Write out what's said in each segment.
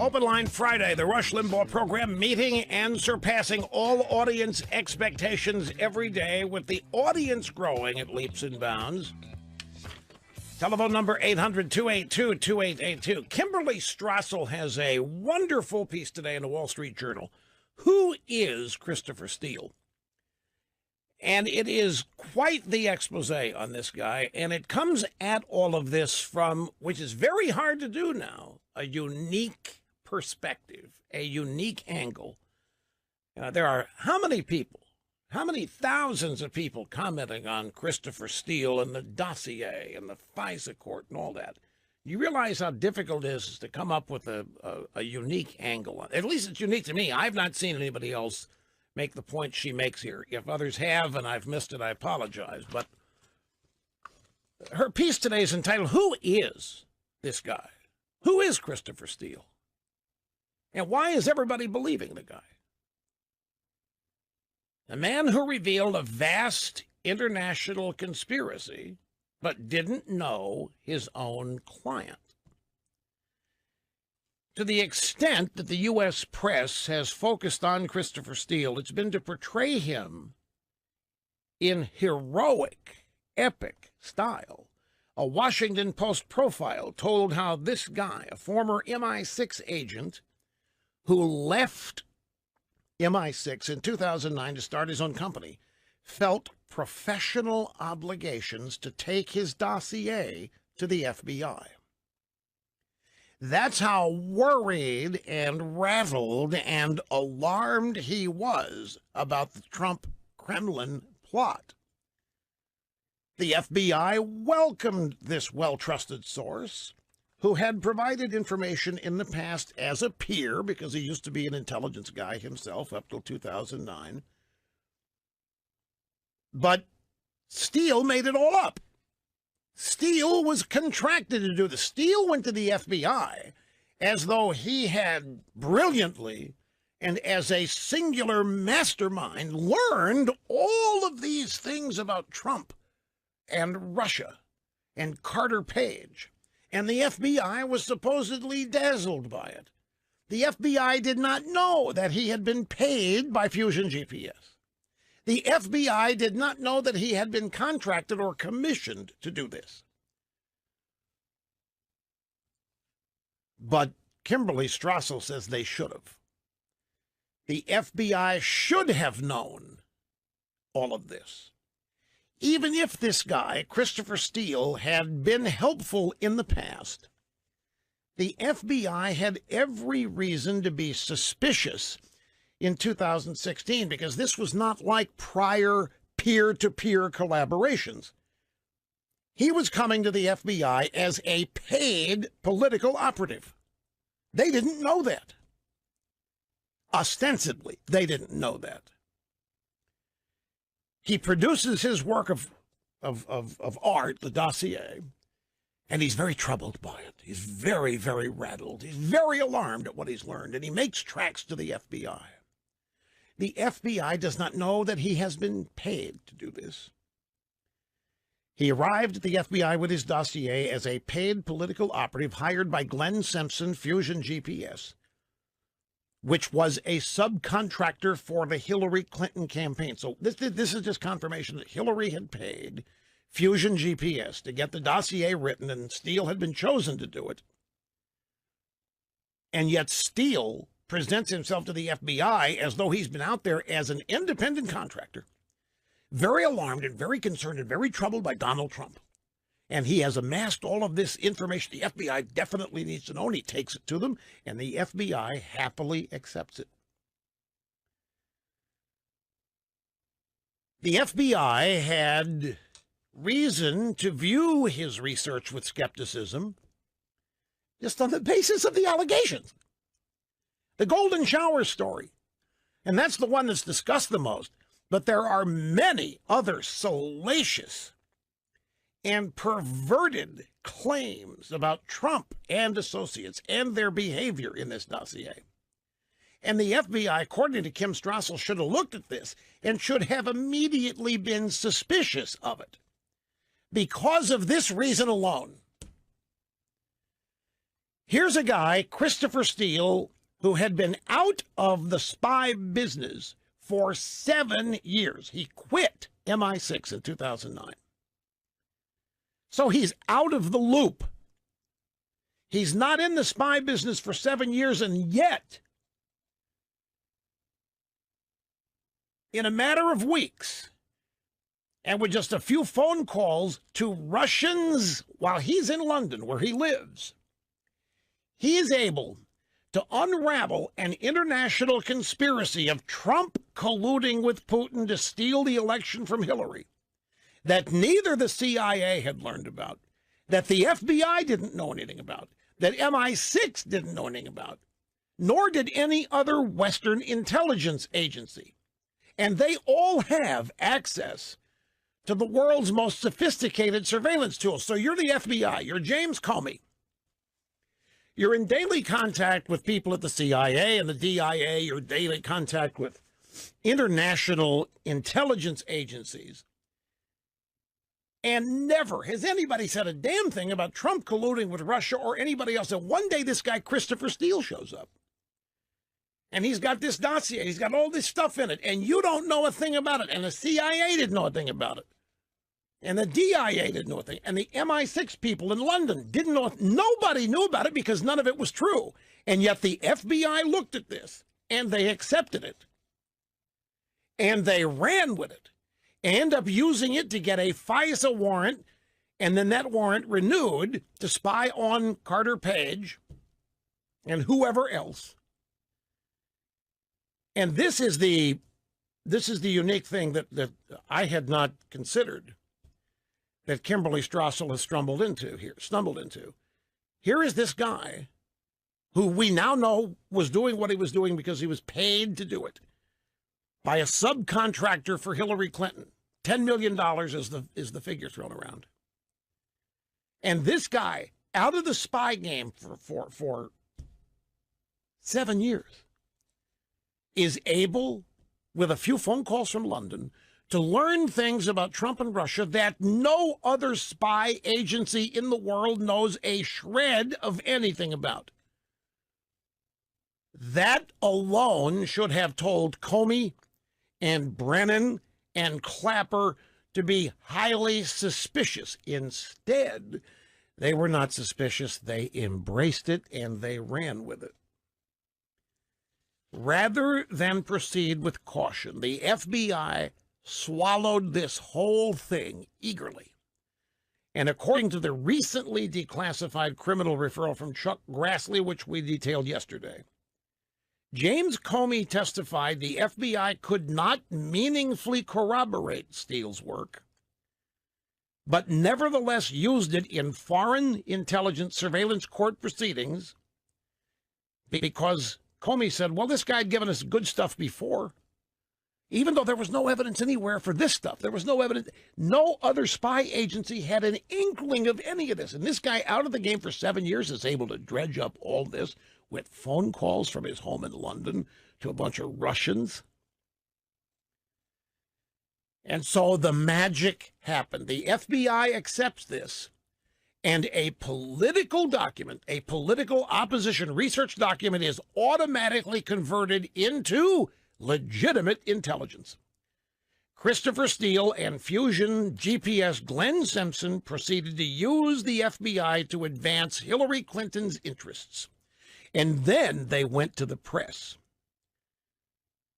Open Line Friday, the Rush Limbaugh program, meeting and surpassing all audience expectations every day, with the audience growing at leaps and bounds. Telephone number 800-282-2882. Kimberly Strassel has a wonderful piece today in the Wall Street Journal. Who is Christopher Steele? And it is quite the expose on this guy, and it comes at all of this from, which is very hard to do now, a unique perspective, a unique angle. There are how many thousands of people commenting on Christopher Steele and the Dossier and the FISA court and all that. You realize how difficult it is to come up with a unique angle. At least it's unique to me. I've not seen anybody else make the point she makes here. If others have and I've missed it, I apologize. But her piece today is entitled, Who is this guy? Who is Christopher Steele? And why is everybody believing the guy? A man who revealed a vast international conspiracy, but didn't know his own client. To the extent that the U.S. press has focused on Christopher Steele, it's been to portray him in heroic, epic style. A Washington Post profile told how this guy, a former MI6 agent who left MI6 in 2009 to start his own company, felt professional obligations to take his dossier to the FBI. That's how worried and rattled and alarmed he was about the Trump-Kremlin plot. The FBI welcomed this well-trusted source, who had provided information in the past as a peer, because he used to be an intelligence guy himself up till 2009. But Steele made it all up. Steele was contracted to do this. Steele went to the FBI as though he had brilliantly and as a singular mastermind learned all of these things about Trump and Russia and Carter Page. And the FBI was supposedly dazzled by it. The FBI did not know that he had been paid by Fusion GPS. The FBI did not know that he had been contracted or commissioned to do this. But Kimberly Strassel says they should have. The FBI should have known all of this. Even if this guy, Christopher Steele, had been helpful in the past, the FBI had every reason to be suspicious in 2016, because this was not like prior peer-to-peer collaborations. He was coming to the FBI as a paid political operative. They didn't know that. Ostensibly, they didn't know that. He produces his work of art, the Dossier, and he's very troubled by it. He's very, very rattled. He's very alarmed at what he's learned, and he makes tracks to the FBI. The FBI does not know that he has been paid to do this. He arrived at the FBI with his dossier as a paid political operative hired by Glenn Simpson, Fusion GPS, which was a subcontractor for the Hillary Clinton campaign. So this is just confirmation that Hillary had paid Fusion GPS to get the dossier written, and Steele had been chosen to do it. And yet Steele presents himself to the FBI as though he's been out there as an independent contractor, very alarmed and very concerned and very troubled by Donald Trump. And he has amassed all of this information the FBI definitely needs to know, and he takes it to them, and the FBI happily accepts it. The FBI had reason to view his research with skepticism just on the basis of the allegations. The Golden Shower story. And that's the one that's discussed the most. But there are many other salacious and perverted claims about Trump and associates and their behavior in this dossier. And the FBI, according to Kim Strassel, should have looked at this and should have immediately been suspicious of it. Because of this reason alone. Here's a guy, Christopher Steele, who had been out of the spy business for 7 years. He quit MI6 in 2009. So he's out of the loop. He's not in the spy business for 7 years, and yet, in a matter of weeks, and with just a few phone calls to Russians while he's in London, where he lives, he is able to unravel an international conspiracy of Trump colluding with Putin to steal the election from Hillary that neither the CIA had learned about, that the FBI didn't know anything about, that MI6 didn't know anything about, nor did any other Western intelligence agency. And they all have access to the world's most sophisticated surveillance tools. So you're the FBI, you're James Comey. You're in daily contact with people at the CIA and the DIA, you're in daily contact with international intelligence agencies. And never has anybody said a damn thing about Trump colluding with Russia or anybody else. And one day this guy, Christopher Steele, shows up. And he's got this dossier. He's got all this stuff in it. And you don't know a thing about it. And the CIA didn't know a thing about it. And the DIA didn't know a thing. And the MI6 people in London didn't know. Nobody knew about it because none of it was true. And yet the FBI looked at this and they accepted it. And they ran with it. End up using it to get a FISA warrant, and then that warrant renewed to spy on Carter Page and whoever else. And this is the unique thing that I had not considered that Kimberly Strassel has stumbled into. Here is this guy who we now know was doing what he was doing because he was paid to do it by a subcontractor for Hillary Clinton. $10 million is the figure thrown around. And this guy, out of the spy game for 7 years, is able, with a few phone calls from London, to learn things about Trump and Russia that no other spy agency in the world knows a shred of anything about. That alone should have told Comey and Brennan and Clapper to be highly suspicious. Instead, they were not suspicious. They embraced it and they ran with it. Rather than proceed with caution, the FBI swallowed this whole thing eagerly. And according to the recently declassified criminal referral from Chuck Grassley, which we detailed yesterday, James Comey testified the FBI could not meaningfully corroborate Steele's work, but nevertheless used it in foreign intelligence surveillance court proceedings because Comey said, well, this guy had given us good stuff before, even though there was no evidence anywhere for this stuff. There was no evidence. No other spy agency had an inkling of any of this. And this guy, out of the game for 7 years, is able to dredge up all this with phone calls from his home in London to a bunch of Russians. And so the magic happened. The FBI accepts this, and a political document, a political opposition research document, is automatically converted into legitimate intelligence. Christopher Steele and Fusion GPS Glenn Simpson proceeded to use the FBI to advance Hillary Clinton's interests. And then they went to the press.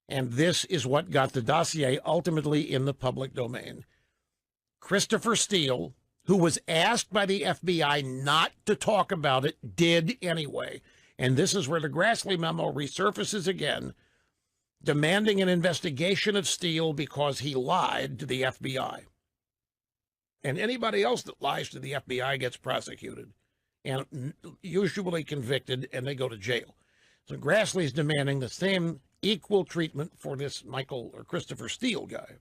And this is what got the dossier ultimately in the public domain. Christopher Steele, who was asked by the FBI not to talk about it, did anyway. And this is where the Grassley memo resurfaces again, demanding an investigation of Steele because he lied to the FBI. And anybody else that lies to the FBI gets prosecuted and usually convicted, and they go to jail. So Grassley's demanding the same equal treatment for this Christopher Steele guy.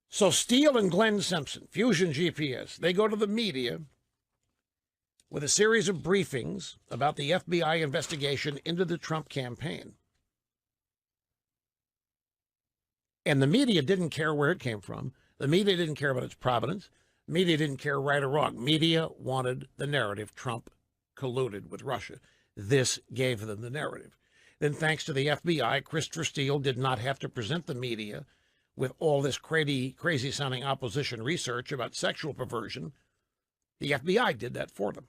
So Steele and Glenn Simpson, Fusion GPS, they go to the media with a series of briefings about the FBI investigation into the Trump campaign. And the media didn't care where it came from. The media didn't care about its provenance. Media didn't care right or wrong. Media wanted the narrative Trump colluded with Russia. This gave them the narrative. Then, thanks to the FBI, Christopher Steele did not have to present the media with all this crazy-sounding opposition research about sexual perversion. The FBI did that for them.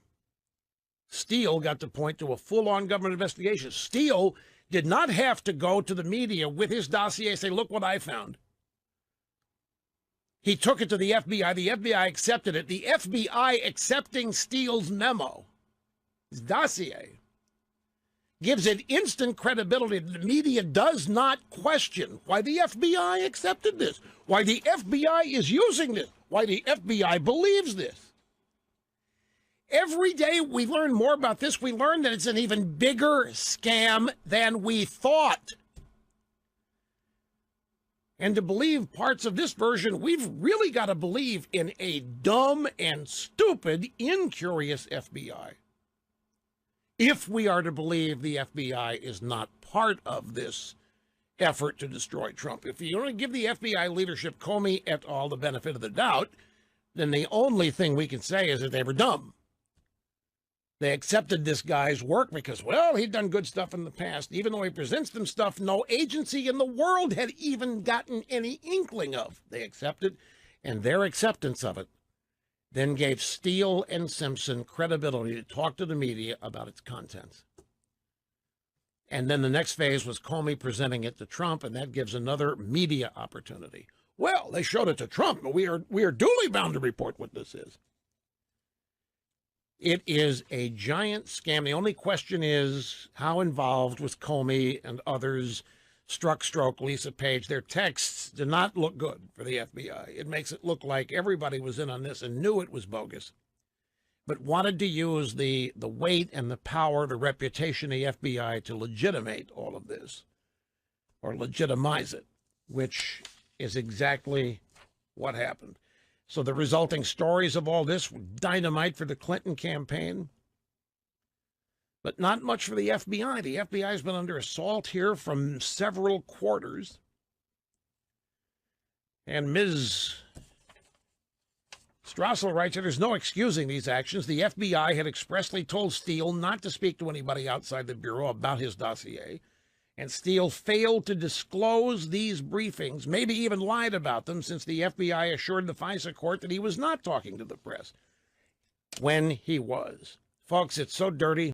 Steele got to point to a full-on government investigation. Steele did not have to go to the media with his dossier and say, look what I found. He took it to the FBI. The FBI accepted it. The FBI accepting Steele's memo, his dossier, gives it instant credibility. The media does not question why the FBI accepted this, why the FBI is using this, why the FBI believes this. Every day we learn more about this, we learn that it's an even bigger scam than we thought. And to believe parts of this version, we've really got to believe in a dumb and stupid, incurious FBI. If we are to believe the FBI is not part of this effort to destroy Trump. If you want to give the FBI leadership, Comey et al., the benefit of the doubt, then the only thing we can say is that they were dumb. They accepted this guy's work because, well, he'd done good stuff in the past. Even though he presents them stuff no agency in the world had even gotten any inkling of. They accepted, and their acceptance of it then gave Steele and Simpson credibility to talk to the media about its contents. And then the next phase was Comey presenting it to Trump, and that gives another media opportunity. Well, they showed it to Trump, but we are duly bound to report what this is. It is a giant scam. The only question is how involved was Comey and others, Strzok, Lisa Page. Their texts do not look good for the FBI. It makes it look like everybody was in on this and knew it was bogus, but wanted to use the weight and the power, the reputation of the FBI to legitimate all of this, or legitimize it, which is exactly what happened. So the resulting stories of all this were dynamite for the Clinton campaign, but not much for the FBI. The FBI has been under assault here from several quarters. And Ms. Strassel writes that there's no excusing these actions. The FBI had expressly told Steele not to speak to anybody outside the Bureau about his dossier, and Steele failed to disclose these briefings, maybe even lied about them, since the FBI assured the FISA court that he was not talking to the press when he was. Folks, it's so dirty.